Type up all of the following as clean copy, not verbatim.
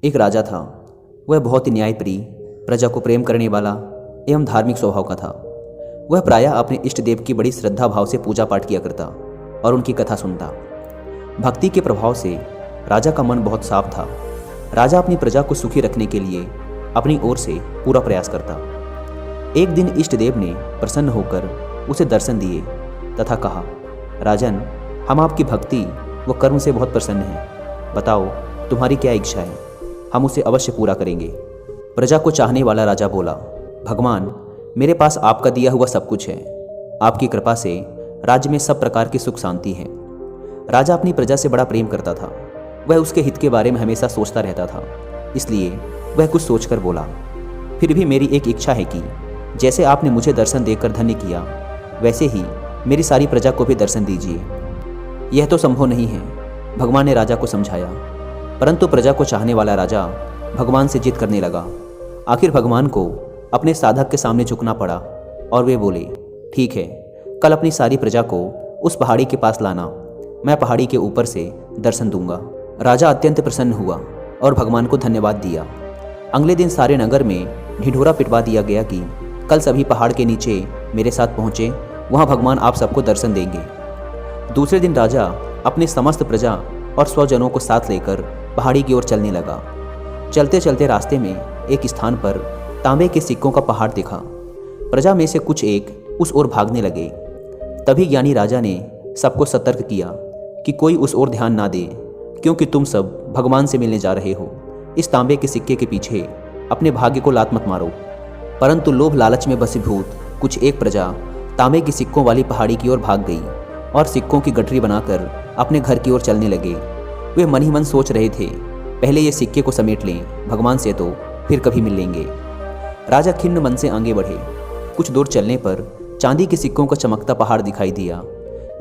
एक राजा था। वह बहुत ही न्यायप्रिय, प्रजा को प्रेम करने वाला एवं धार्मिक स्वभाव का था। वह प्रायः अपने इष्ट देव की बड़ी श्रद्धा भाव से पूजा पाठ किया करता और उनकी कथा सुनता। भक्ति के प्रभाव से राजा का मन बहुत साफ था। राजा अपनी प्रजा को सुखी रखने के लिए अपनी ओर से पूरा प्रयास करता। एक दिन इष्ट देव ने प्रसन्न होकर उसे दर्शन दिए तथा कहा, राजन, हम आपकी भक्ति व कर्म से बहुत प्रसन्न हैं। बताओ, तुम्हारी क्या इच्छा है, हम उसे अवश्य पूरा करेंगे। प्रजा को चाहने वाला राजा बोला, भगवान, मेरे पास आपका दिया हुआ सब कुछ है। आपकी कृपा से राज्य में सब प्रकार की सुख शांति है। राजा अपनी प्रजा से बड़ा प्रेम करता था। वह उसके हित के बारे में हमेशा सोचता रहता था। इसलिए वह कुछ सोचकर बोला, फिर भी मेरी एक इच्छा है कि जैसे आपने मुझे दर्शन देकर धन्य किया, वैसे ही मेरी सारी प्रजा को भी दर्शन दीजिए। यह तो संभव नहीं है, भगवान ने राजा को समझाया। परंतु प्रजा को चाहने वाला राजा भगवान से जिद करने लगा। आखिर भगवान को अपने साधक के सामने झुकना पड़ा और वे बोले, ठीक है, कल अपनी सारी प्रजा को उस पहाड़ी के पास लाना। मैं पहाड़ी के ऊपर से दर्शन दूंगा। राजा अत्यंत प्रसन्न हुआ और भगवान को धन्यवाद दिया। अगले दिन सारे नगर में ढिढोरा पिटवा दिया गया कि कल सभी पहाड़ के नीचे मेरे साथ पहुँचे, वहाँ भगवान आप सबको दर्शन देंगे। दूसरे दिन राजा अपनी समस्त प्रजा और स्वजनों को साथ लेकर पहाड़ी की ओर चलने लगा। चलते चलते रास्ते में एक स्थान पर तांबे के सिक्कों का पहाड़ दिखा। प्रजा में से कुछ एक उस ओर भागने लगे। तभी ज्ञानी राजा ने सबको सतर्क किया कि कोई उस ओर ध्यान ना दे, क्योंकि तुम सब भगवान से मिलने जा रहे हो। इस तांबे के सिक्के के पीछे अपने भाग्य को लात मत मारो। परंतु लोभ लालच में बसीभूत कुछ एक प्रजा तांबे के सिक्कों वाली पहाड़ी की ओर भाग गई और सिक्कों की गठरी बनाकर अपने घर की ओर चलने लगे। वे मन ही मन सोच रहे थे, पहले ये सिक्के को समेट लें, भगवान से तो फिर कभी मिल लेंगे। राजा खिन्न मन से आगे बढ़े। कुछ दूर चलने पर चांदी के सिक्कों का चमकता पहाड़ दिखाई दिया।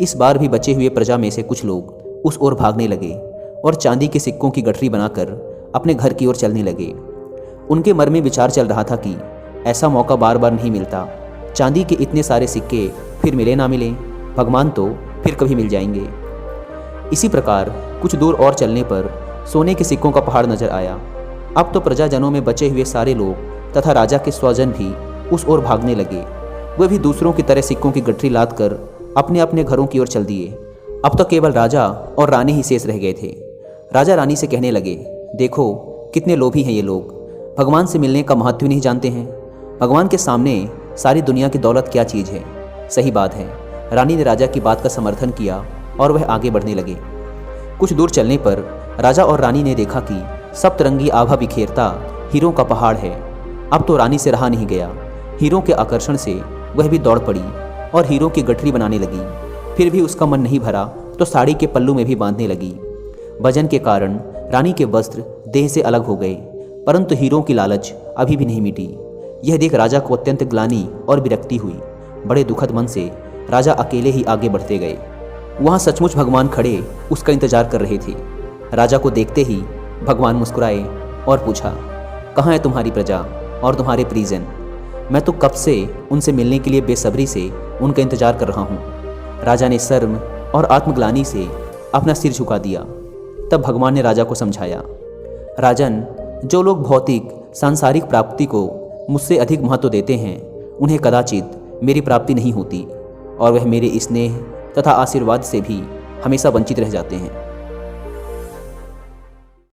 इस बार भी बचे हुए प्रजा में से कुछ लोग उस ओर भागने लगे और चांदी के सिक्कों की गठरी बनाकर अपने घर की ओर चलने लगे। उनके मन में विचार चल रहा था कि ऐसा मौका बार बार नहीं मिलता। चांदी के इतने सारे सिक्के फिर मिले ना मिले, भगवान तो फिर कभी मिल जाएंगे। इसी प्रकार कुछ दूर और चलने पर सोने के सिक्कों का पहाड़ नजर आया। अब तो प्रजाजनों में बचे हुए सारे लोग तथा राजा के स्वजन भी उस ओर भागने लगे। वे भी दूसरों की तरह सिक्कों की गठरी लाद कर अपने अपने घरों की ओर चल दिए। अब तो केवल राजा और रानी ही शेष रह गए थे। राजा रानी से कहने लगे, देखो कितने लोभी हैं ये लोग, भगवान से मिलने का महत्व नहीं जानते हैं। भगवान के सामने सारी दुनिया की दौलत क्या चीज़ है। सही बात है। रानी ने राजा की बात का समर्थन किया और वह आगे बढ़ने लगे। कुछ दूर चलने पर राजा और रानी ने देखा कि सप्तरंगी आभा बिखेरता हीरों का पहाड़ है। अब तो रानी से रहा नहीं गया। हीरों के आकर्षण से वह भी दौड़ पड़ी और हीरों की गठरी बनाने लगी। फिर भी उसका मन नहीं भरा तो साड़ी के पल्लू में भी बांधने लगी। वजन के कारण रानी के वस्त्र देह से अलग हो गए, परंतु हीरों की लालच अभी भी नहीं मिटी। यह देख राजा को अत्यंत ग्लानि और विरक्ति हुई। बड़े दुखद मन से राजा अकेले ही आगे बढ़ते गए। वहाँ सचमुच भगवान खड़े उसका इंतजार कर रहे थे। राजा को देखते ही भगवान मुस्कुराए और पूछा, कहाँ है तुम्हारी प्रजा और तुम्हारे परिजन? मैं तो कब से उनसे मिलने के लिए बेसब्री से उनका इंतजार कर रहा हूँ। राजा ने शर्म और आत्मग्लानि से अपना सिर झुका दिया। तब भगवान ने राजा को समझाया, राजन, जो लोग भौतिक सांसारिक प्राप्ति को मुझसे अधिक महत्व देते हैं, उन्हें कदाचित मेरी प्राप्ति नहीं होती और वह मेरे स्नेह तथा आशीर्वाद से भी हमेशा वंचित रह जाते हैं।